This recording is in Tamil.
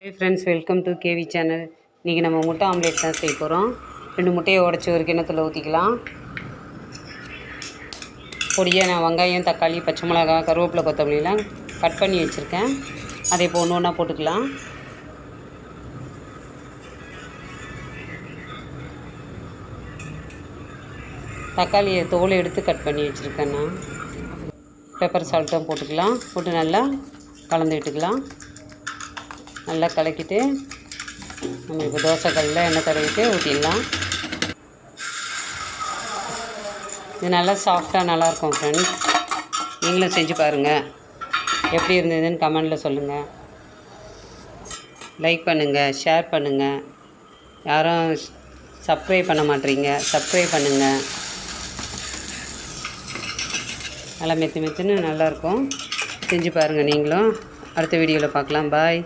Hey friends, welcome to KV channel. இன்றைக்கி நம்ம முட்டை ஆம்லேட் தான் செய்ய போகிறோம். 2 முட்டையை உடச்சி ஒரு கிண்ணத்தில் ஊற்றிக்கலாம். பொடியாக நான் வெங்காயம், தக்காளி, பச்சை மிளகா, கருவேப்பிலை, கொத்தமல்லிலாம் கட் பண்ணி வச்சுருக்கேன். அதை இப்போ ஒன்று ஒன்றா போட்டுக்கலாம். தக்காளியை தோலை எடுத்து கட் பண்ணி வச்சுருக்கேன். நான் பெப்பர் சால்ட்டும் போட்டுக்கலாம். போட்டு நல்லா கலந்து விட்டுக்கலாம். நல்லா கலக்கிட்டு நம்ம இப்போ தோசைக்கல்லில் எண்ணெய் தடவிட்டு ஊற்றிடலாம். இது நல்லா சாஃப்டாக நல்லாயிருக்கும் ஃப்ரெண்ட்ஸ். நீங்களும் செஞ்சு பாருங்கள். எப்படி இருந்ததுன்னு கமெண்டில் சொல்லுங்கள். லைக் பண்ணுங்கள், ஷேர் பண்ணுங்கள். யாரும் சப்ஸ்கிரைப் பண்ண மாட்டீங்க, சப்ஸ்கிரைப் பண்ணுங்கள். நல்லா மெத்து மெத்துன்னு நல்லாயிருக்கும். செஞ்சு பாருங்கள் நீங்களும். அடுத்த வீடியோவில் பார்க்கலாம். பாய்.